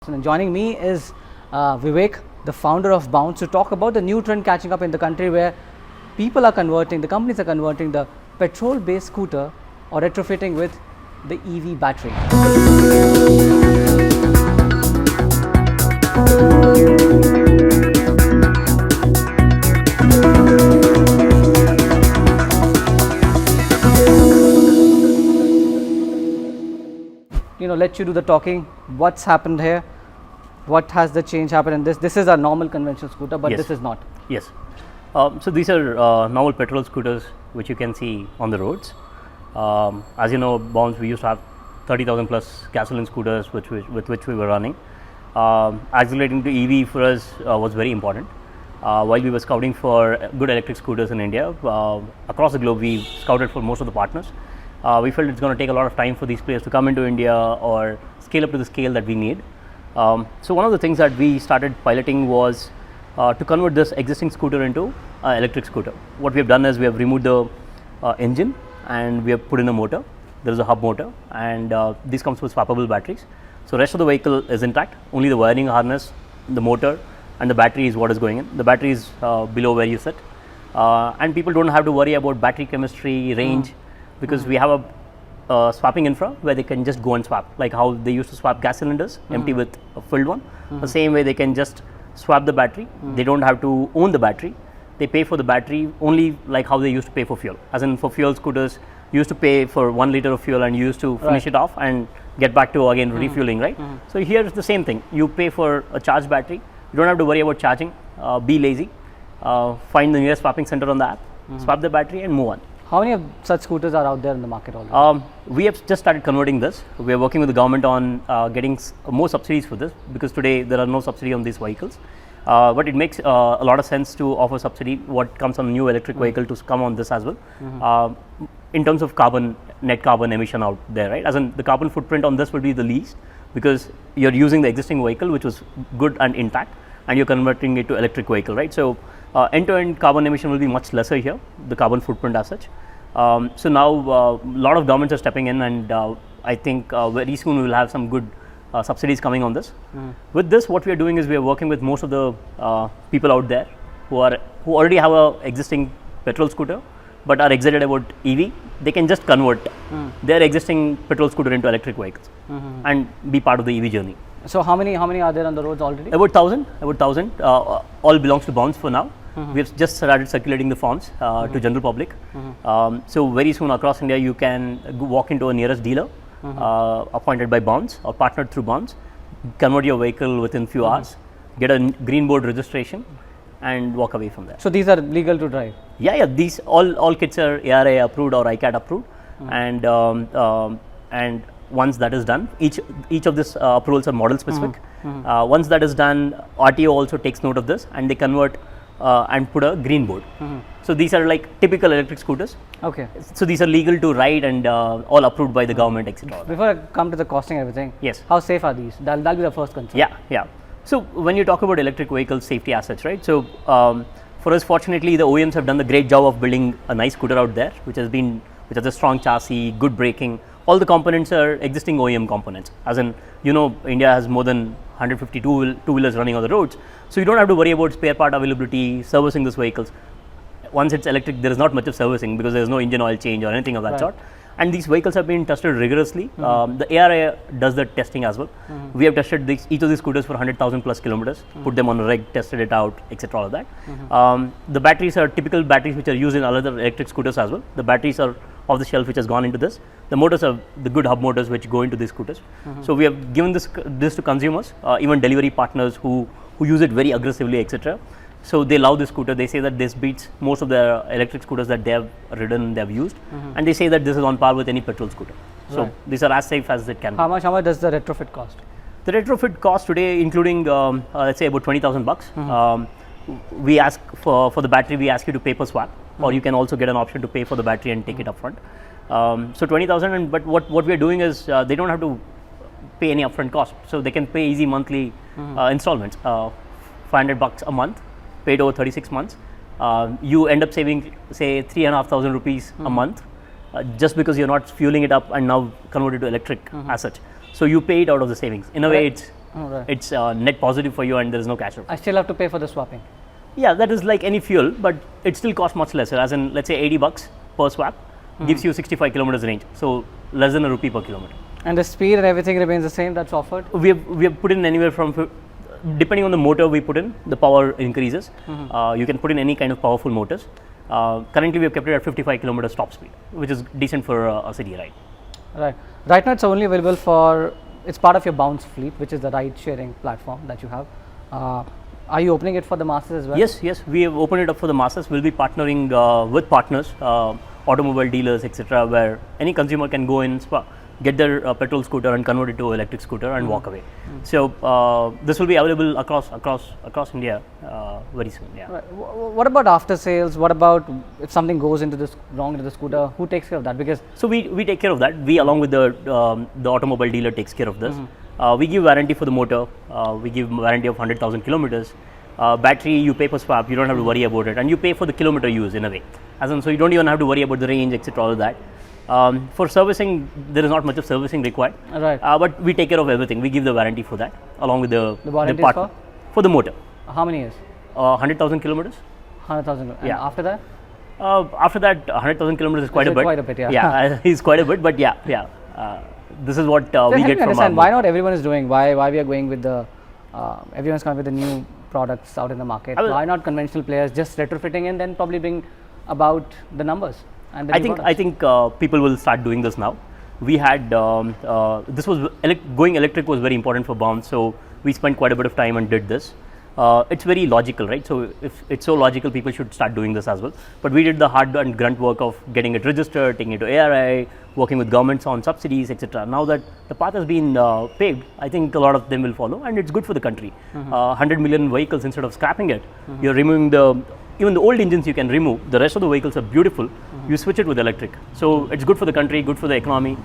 And joining me is Vivek, the founder of Bounce, to talk about the new trend catching up in the country where people are converting, the companies are converting the petrol-based scooter or retrofitting with the EV battery. Let you do the talking. What's happened here? What has the change happened in this? This is a normal conventional scooter, but Yes. this is not. Yes. So these are normal petrol scooters which you can see on the roads. As you know, Bounce, we used to have 30,000 plus gasoline scooters with which we were running. Accelerating to EV for us was very important. While we were scouting for good electric scooters in India, across the globe we scouted for most of the partners. We felt it's going to take a lot of time for these players to come into India or scale up to the scale that we need. So one of the things that we started piloting was to convert this existing scooter into an electric scooter. What we have done is we have removed the engine and we have put in a motor. There is a hub motor, and this comes with swappable batteries. So rest of the vehicle is intact. Only the wiring harness, the motor, and the battery is what is going in. The battery is below where you sit, and people don't have to worry about battery chemistry, range, because we have a swapping infra where they can just go and swap, like how they used to swap gas cylinders empty with a filled one. The same way they can just swap the battery. They don't have to own the battery. They pay for the battery only like how they used to pay for fuel. As in, for fuel scooters, you used to pay for 1 liter of fuel and you used to finish it off and get back to again refueling, right? So here is the same thing. You pay for a charged battery. You don't have to worry about charging. Be lazy. Find the nearest swapping center on the app. Swap the battery and move on. How many of such scooters are out there in the market already? We have just started converting this. We are working with the government on getting more subsidies for this, because today there are no subsidy on these vehicles. But it makes a lot of sense to offer subsidy what comes on a new electric vehicle to come on this as well. In terms of net carbon emission out there, right? As in, the carbon footprint on this will be the least, because you're using the existing vehicle which was good and intact, and you're converting it to electric vehicle, right? So end-to-end carbon emission will be much lesser here, the carbon footprint as such. So now a lot of governments are stepping in, and I think very soon we will have some good subsidies coming on this. With this, what we are doing is we are working with most of the people out there who already have a existing petrol scooter but are excited about EV. They can just convert their existing petrol scooter into electric vehicles and be part of the EV journey. So how many are there on the roads already? About 1,000. All belongs to Bounce for now. We have just started circulating the forms to general public. So very soon across India you can walk into a nearest dealer appointed by Bounce or partnered through Bounce, convert your vehicle within few hours, get a green board registration, and walk away from there. So these are legal to drive? Yeah. These all kits are ARA approved or ICAT approved, and once that is done, each of these approvals are model specific. Once that is done, RTO also takes note of this, and they convert and put a green board. So these are like typical electric scooters. Okay. So these are legal to ride and all approved by the government, etc. Before I come to the costing and everything, Yes. how safe are these? That'll be the first concern. Yeah. So when you talk about electric vehicle safety assets, right? So for us, fortunately, the OEMs have done the great job of building a nice scooter out there, which has a strong chassis, good braking. All the components are existing OEM components. As in, India has more than 150 two-wheelers running on the roads. So you don't have to worry about spare part availability, servicing these vehicles. Once it's electric, there is not much of servicing because there is no engine oil change or anything of that sort. And these vehicles have been tested rigorously. The ARA does the testing as well. We have tested each of these scooters for 100,000 plus kilometers, put them on a rig, tested it out, etc. All of that. The batteries are typical batteries which are used in other electric scooters as well. The batteries are off the shelf which has gone into this. The motors are the good hub motors which go into these scooters. So we have given this to consumers, even delivery partners who use it very aggressively, etc. So they love this scooter. They say that this beats most of the electric scooters that they have ridden, they have used, and they say that this is on par with any petrol scooter. So these are as safe as it can be. How much does the retrofit cost? The retrofit cost today, including let's say about 20,000 bucks. We ask for the battery. We ask you to pay per swap, or you can also get an option to pay for the battery and take it upfront. So 20,000, but what we are doing is they don't have to pay any upfront cost, so they can pay easy monthly installments, 500 bucks a month, paid over 36 months. You end up saving say 3,500 rupees a month, just because you're not fueling it up and now converted to electric as such. So you pay it out of the savings. In a way, Oh, right. It's net positive for you, and there is no cash out. I still have to pay for the swapping. Yeah, that is like any fuel, but it still costs much lesser. As in, let's say 80 bucks per swap gives you 65 kilometers range, so less than a rupee per kilometer. And the speed and everything remains the same that's offered? We have put in anywhere from, depending on the motor we put in, the power increases. You can put in any kind of powerful motors. Currently, we have kept it at 55 kilometers top speed, which is decent for a city ride. Right. Right now, it's only available for, it's part of your Bounce fleet, which is the ride sharing platform that you have. Are you opening it for the masses as well? Yes, we have opened it up for the masses. We'll be partnering with partners, automobile dealers, etc., where any consumer can go in, get their petrol scooter and convert it to electric scooter and walk away. So this will be available across India very soon. Yeah. Right. What about after sales? What about if something goes into this wrong into the scooter? Who takes care of that? Because so we take care of that. We, along with the automobile dealer, takes care of this. We give warranty for the motor. We give warranty of 100,000 kilometers. Battery, you pay per swap. You don't have to worry about it, and you pay for the kilometer use in a way. As in, so you don't even have to worry about the range, etc. All of that. For servicing, there is not much of servicing required. Right. But we take care of everything. We give the warranty for that, along with the warranty part for the motor. How many years? 100,000 kilometers. 100,000. And Yeah. after that? After that, 100,000 kilometers is quite a bit. Quite a bit, yeah. Yeah, it's quite a bit, but yeah. This is what Then we help get me from understand our why not everyone is doing. Why we are going with the everyone's coming with the new products out in the market. Why not conventional players just retrofitting and then probably bring about the numbers and the new I think people will start doing this now. We had this was going electric was very important for Bounce, so we spent quite a bit of time and did this. It's very logical, right? So if it's so logical, people should start doing this as well. But we did the hard and grunt work of getting it registered, taking it to ARI, working with governments on subsidies, etc. Now that the path has been paved, I think a lot of them will follow, and it's good for the country. 100 million vehicles, instead of scrapping it, you're removing even the old engines you can remove. The rest of the vehicles are beautiful. You switch it with electric. So it's good for the country, good for the economy.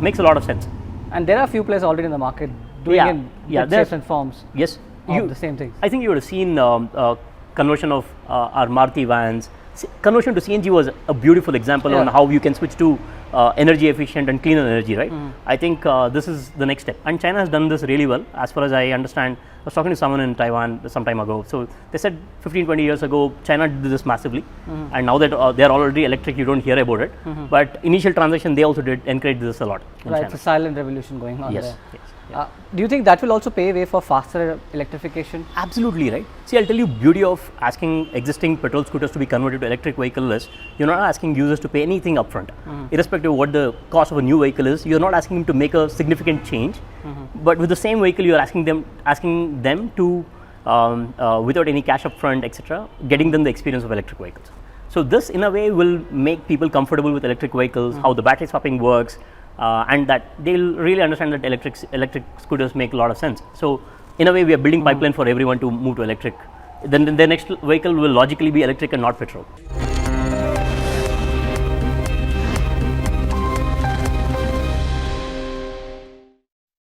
Makes a lot of sense. And there are a few players already in the market doing in shapes and forms. Yes. The same things. I think you would have seen conversion of our Maruti vans. Conversion to CNG was a beautiful example on how you can switch to energy efficient and cleaner energy, right? I think this is the next step. And China has done this really well. As far as I understand, I was talking to someone in Taiwan some time ago. So they said 15-20 years ago, China did this massively. And now that they are already electric, you don't hear about it. But initial transition, they also did encourage this a lot in Right, China. it's a silent revolution going on Yes, there. yes. Do you think that will also pave way for faster electrification? Absolutely right. See, I'll tell you, beauty of asking existing petrol scooters to be converted to electric vehicle is you're not asking users to pay anything upfront, irrespective of what the cost of a new vehicle is. You're not asking them to make a significant change, but with the same vehicle, you're asking them to without any cash upfront, etc., getting them the experience of electric vehicles. So this, in a way, will make people comfortable with electric vehicles, how the battery swapping works. And that they'll really understand that electric scooters make a lot of sense. So in a way, we are building pipeline for everyone to move to electric. Then the next vehicle will logically be electric and not petrol.